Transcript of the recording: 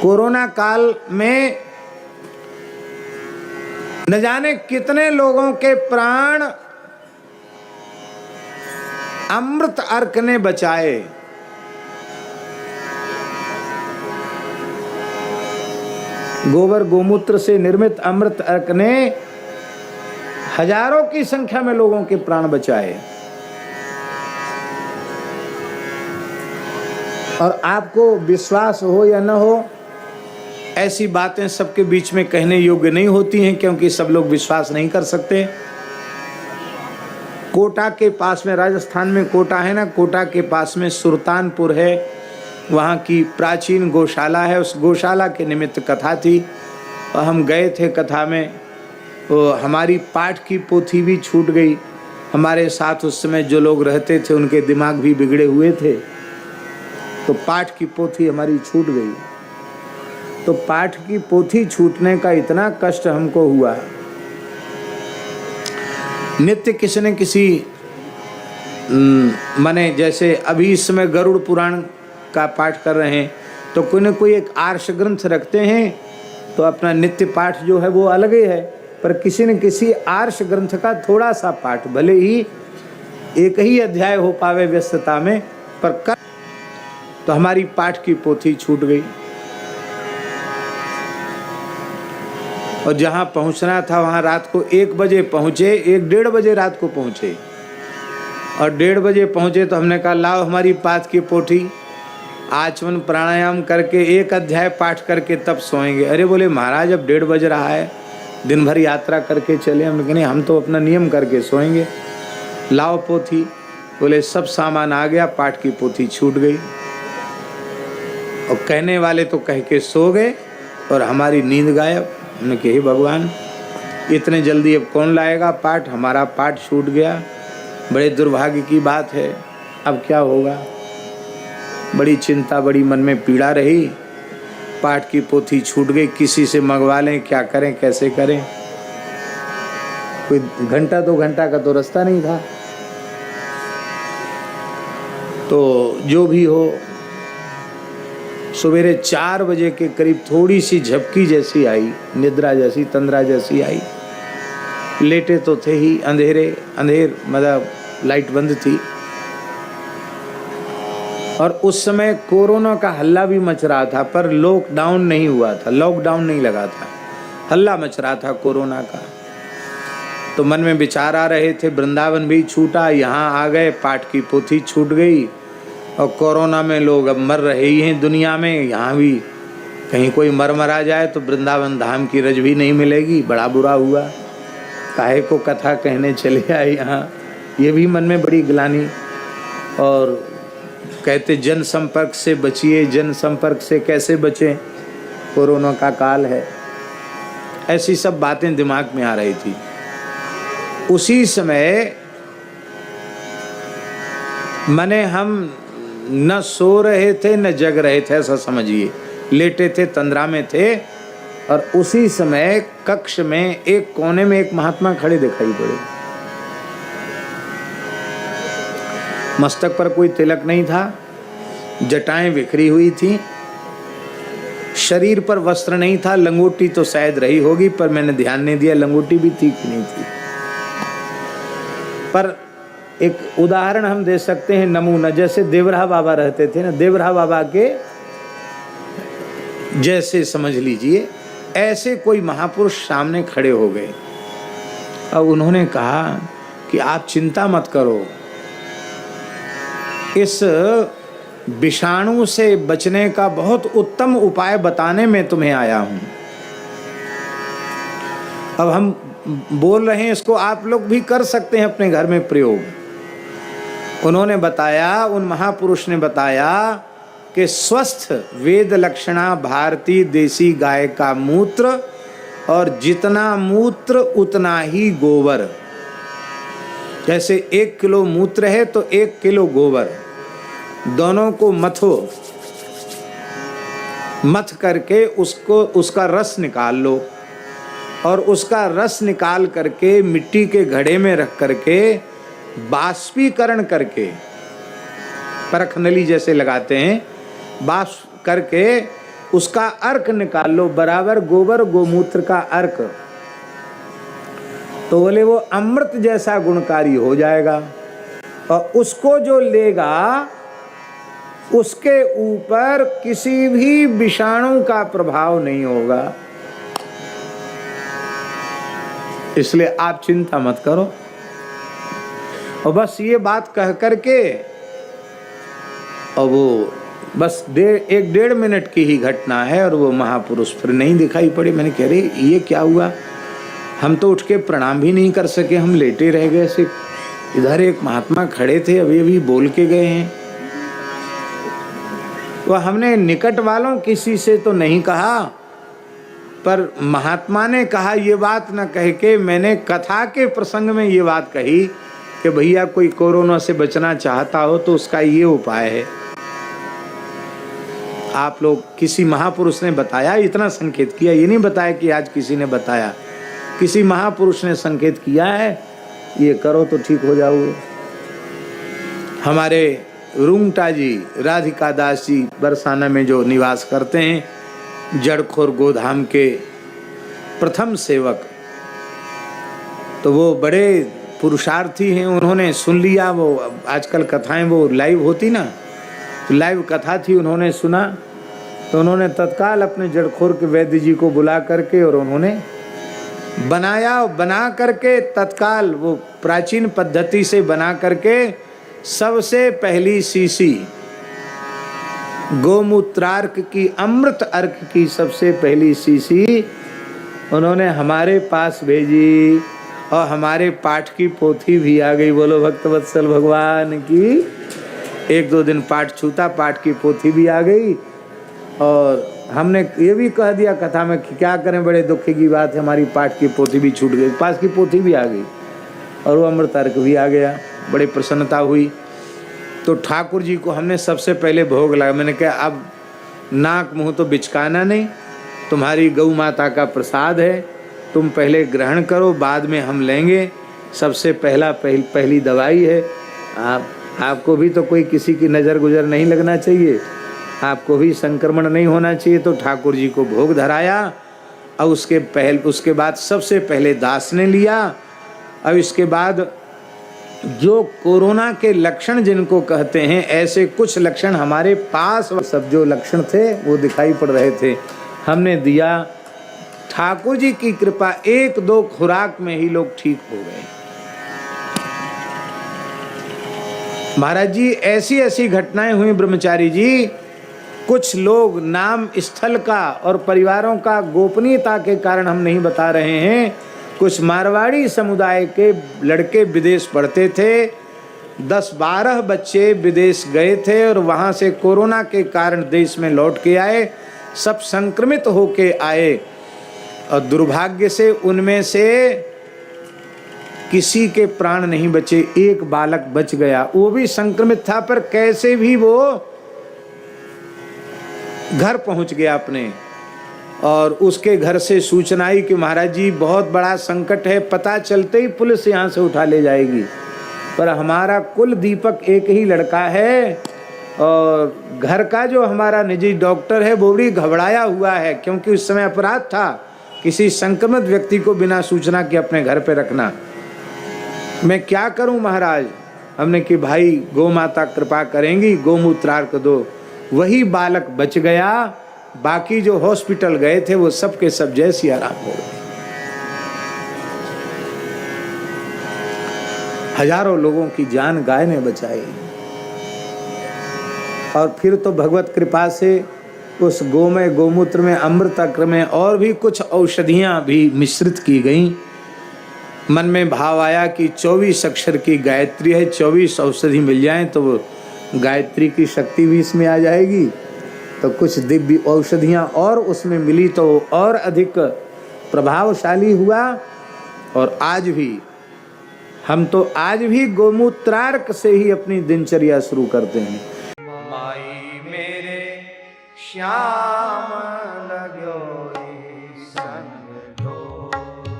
Corona काल में न जाने कितने लोगों के प्राण अमृत अर्क ने बचाए। गोबर गोमूत्र से निर्मित अमृत अर्क ने हजारों की संख्या में लोगों के प्राण बचाए। और आपको विश्वास हो या न हो, ऐसी बातें सबके बीच में कहने योग्य नहीं होती हैं, क्योंकि सब लोग विश्वास नहीं कर सकते। कोटा के पास में, राजस्थान में कोटा है ना, कोटा के पास में सुल्तानपुर है, वहाँ की प्राचीन गौशाला है। उस गौशाला के निमित्त कथा थी और हम गए थे कथा में। तो हमारी पाठ की पोथी भी छूट गई। हमारे साथ उस समय जो लोग रहते थे उनके दिमाग भी बिगड़े हुए थे, तो पाठ की पोथी हमारी छूट गई। तो पाठ की पोथी छूटने का इतना कष्ट हमको हुआ। नित्य किसी न किसी माने, जैसे अभी इस समय गरुड़ पुराण का पाठ कर रहे हैं, तो कोई न कोई एक आर्ष ग्रंथ रखते हैं, तो अपना नित्य पाठ जो है वो अलग ही है, पर किसी न किसी आर्ष ग्रंथ का थोड़ा सा पाठ, भले ही एक ही अध्याय हो पावे व्यस्तता में, पर कर। तो हमारी पाठ की पोथी छूट गई और जहाँ पहुँचना था वहाँ रात को 1 बजे पहुँचे, 1-1:30 बजे रात को पहुँचे। और 1:30 बजे पहुँचे तो हमने कहा लाओ हमारी पाठ की पोथी, आचमन प्राणायाम करके 1 अध्याय पाठ करके तब सोएंगे। अरे बोले महाराज अब 1:30 बज रहा है, दिन भर यात्रा करके चले। हमने कहा नहीं, हम तो अपना नियम करके सोएंगे। लाओ पोथी। बोले सब सामान आ गया, पाठ की पोथी छूट गई। और कहने वाले तो कह के सो गए और हमारी नींद गायब। हमने कहा हे भगवान, इतने जल्दी अब कौन लाएगा पाठ, हमारा पाठ छूट गया, बड़े दुर्भाग्य की बात है, अब क्या होगा। बड़ी चिंता, बड़ी मन में पीड़ा रही। पाठ की पोथी छूट गई, किसी से मंगवा लें, क्या करें, कैसे करें। कोई घंटा 2 घंटा का तो रास्ता नहीं था। तो जो भी हो, सवेरे 4 बजे के करीब थोड़ी सी झपकी जैसी आई, निद्रा जैसी, तंद्रा जैसी आई। लेटे तो थे ही, अंधेर मतलब लाइट बंद थी। और उस समय कोरोना का हल्ला भी मच रहा था, पर लॉकडाउन नहीं हुआ था, लॉकडाउन नहीं लगा था, हल्ला मच रहा था कोरोना का। तो मन में विचार आ रहे थे, वृंदावन भी छूटा, यहाँ आ गए, पाठ की पोथी छूट गई, और कोरोना में लोग अब मर रहे ही हैं दुनिया में। यहाँ भी कहीं कोई मरा जाए तो वृंदावन धाम की रज भी नहीं मिलेगी, बड़ा बुरा हुआ। काहे को कथा कहने चले आए यहाँ, ये भी मन में बड़ी ग्लानि। और कहते जन संपर्क से बचिए, जन संपर्क से कैसे बचें, कोरोना का काल है। ऐसी सब बातें दिमाग में आ रही थी। उसी समय माने हम न सो रहे थे न जग रहे थे, ऐसा समझिए, लेटे थे, तंद्रा में थे। और उसी समय कक्ष में एक कोने में एक महात्मा खड़े दिखाई पड़े। मस्तक पर कोई तिलक नहीं था, जटाएं बिखरी हुई थी, शरीर पर वस्त्र नहीं था, लंगोटी तो शायद रही होगी, पर मैंने ध्यान नहीं दिया लंगोटी भी थी कि नहीं थी। पर एक उदाहरण हम दे सकते हैं, नमूना, जैसे देवरा बाबा रहते थे ना, देवरा बाबा के जैसे समझ लीजिए, ऐसे कोई महापुरुष सामने खड़े हो गए। अब उन्होंने कहा कि आप चिंता मत करो, इस विषाणु से बचने का बहुत उत्तम उपाय बताने में तुम्हें आया हूं। अब हम बोल रहे हैं, इसको आप लोग भी कर सकते हैं अपने घर में प्रयोग। उन्होंने बताया, उन महापुरुष ने बताया कि स्वस्थ वेद लक्षणा भारतीय देसी गाय का मूत्र, और जितना मूत्र उतना ही गोबर। जैसे 1 किलो मूत्र है तो 1 किलो गोबर, दोनों को मथो, मथ करके उसका रस निकाल लो, और उसका रस निकाल करके मिट्टी के घड़े में रख करके बाष्पीकरण करके, परख नली जैसे लगाते हैं, बाष्प करके उसका अर्क निकाल लो, बराबर गोबर गोमूत्र का अर्क, तो बोले वो अमृत जैसा गुणकारी हो जाएगा। और उसको जो लेगा उसके ऊपर किसी भी विषाणु का प्रभाव नहीं होगा। इसलिए आप चिंता मत करो। और बस ये बात कह करके, और वो बस 1-1.5 मिनट की ही घटना है, और वो महापुरुष फिर नहीं दिखाई पड़े। मैंने कह रहे ये क्या हुआ, हम तो उठ के प्रणाम भी नहीं कर सके, हम लेटे रह गए सिर्फ। इधर एक महात्मा खड़े थे, अभी अभी बोल के गए हैं। तो हमने निकट वालों किसी से तो नहीं कहा, पर महात्मा ने कहा ये बात न कह के मैंने कथा के प्रसंग में ये बात कही कि भैया कोई कोरोना से बचना चाहता हो तो उसका ये उपाय है। आप लोग, किसी महापुरुष ने बताया, इतना संकेत किया, ये नहीं बताया कि आज किसी ने बताया, किसी महापुरुष ने संकेत किया है, ये करो तो ठीक हो जाओगे। हमारे रुंगटा जी, राधिका दास जी बरसाना में जो निवास करते हैं, जड़खोर गोधाम के प्रथम सेवक, तो वो बड़े पुरुषार्थी हैं। उन्होंने सुन लिया, वो आजकल कथाएं वो लाइव होती ना, तो लाइव कथा थी, उन्होंने सुना, तो उन्होंने तत्काल अपने जड़खोर के वैद्य जी को बुला करके और उन्होंने बनाया, बना करके तत्काल वो प्राचीन पद्धति से बना करके सबसे पहली सीसी गोमूत्रार्क की, अमृत अर्क की सबसे पहली सीसी उन्होंने हमारे पास भेजी, और हमारे पाठ की पोथी भी आ गई। बोलो भक्तवत्सल भगवान की। 1-2 दिन पाठ छूता, पाठ की पोथी भी आ गई। और हमने ये भी कह दिया कथा में कि क्या करें, बड़े दुख की बात है, हमारी पाठ की पोथी भी छूट गई। पाठ की पोथी भी आ गई और वो अमृत अर्क भी आ गया। बड़ी प्रसन्नता हुई। तो ठाकुर जी को हमने सबसे पहले भोग लगा। मैंने कहा अब नाक मुंह तो बिचकाना नहीं, तुम्हारी गौ माता का प्रसाद है, तुम पहले ग्रहण करो, बाद में हम लेंगे। सबसे पहली दवाई है। आपको भी तो कोई किसी की नज़र गुजर नहीं लगना चाहिए, आपको भी संक्रमण नहीं होना चाहिए। तो ठाकुर जी को भोग धराया, और उसके बाद सबसे पहले दास ने लिया। अब इसके बाद जो कोरोना के लक्षण जिनको कहते हैं, ऐसे कुछ लक्षण हमारे पास, सब जो लक्षण थे वो दिखाई पड़ रहे थे, हमने दिया। ठाकुर जी की कृपा, 1-2 खुराक में ही लोग ठीक हो गए। महाराज जी ऐसी ऐसी घटनाएं हुई ब्रह्मचारी जी। कुछ लोग नाम स्थल का और परिवारों का गोपनीयता के कारण हम नहीं बता रहे हैं। कुछ मारवाड़ी समुदाय के लड़के विदेश पढ़ते थे, 10-12 बच्चे विदेश गए थे और वहाँ से कोरोना के कारण देश में लौट के आए, सब संक्रमित होके आए। और दुर्भाग्य से उनमें से किसी के प्राण नहीं बचे, एक बालक बच गया, वो भी संक्रमित था, पर कैसे भी वो घर पहुंच गया अपने। और उसके घर से सूचना आई कि महाराज जी बहुत बड़ा संकट है, पता चलते ही पुलिस यहाँ से उठा ले जाएगी। पर हमारा कुल दीपक एक ही लड़का है, और घर का जो हमारा निजी डॉक्टर है वो भी घबराया हुआ है, क्योंकि उस समय अपराध था किसी संक्रमित व्यक्ति को बिना सूचना के अपने घर पे रखना। मैं क्या करूं महाराज? हमने कि भाई गौ माता कृपा करेंगी, गोमूत्रार्क दो। वही बालक बच गया, बाकी जो हॉस्पिटल गए थे वो सब के सब जैसी आराम हो गए। हजारों लोगों की जान गाय ने बचाई। और फिर तो भगवत कृपा से उस गोमय गोमूत्र में, अमृत अर्क में और भी कुछ औषधियां भी मिश्रित की गईं। मन में भाव आया कि 24 अक्षर की गायत्री है, 24 औषधि मिल जाएं तो वो गायत्री की शक्ति भी इसमें आ जाएगी। तो कुछ दिव्य औषधियां और उसमें मिली तो और अधिक प्रभावशाली हुआ। और आज भी हम तो आज भी गोमूत्रार्क से ही अपनी दिनचर्या शुरू करते हैं। माई मेरे श्याम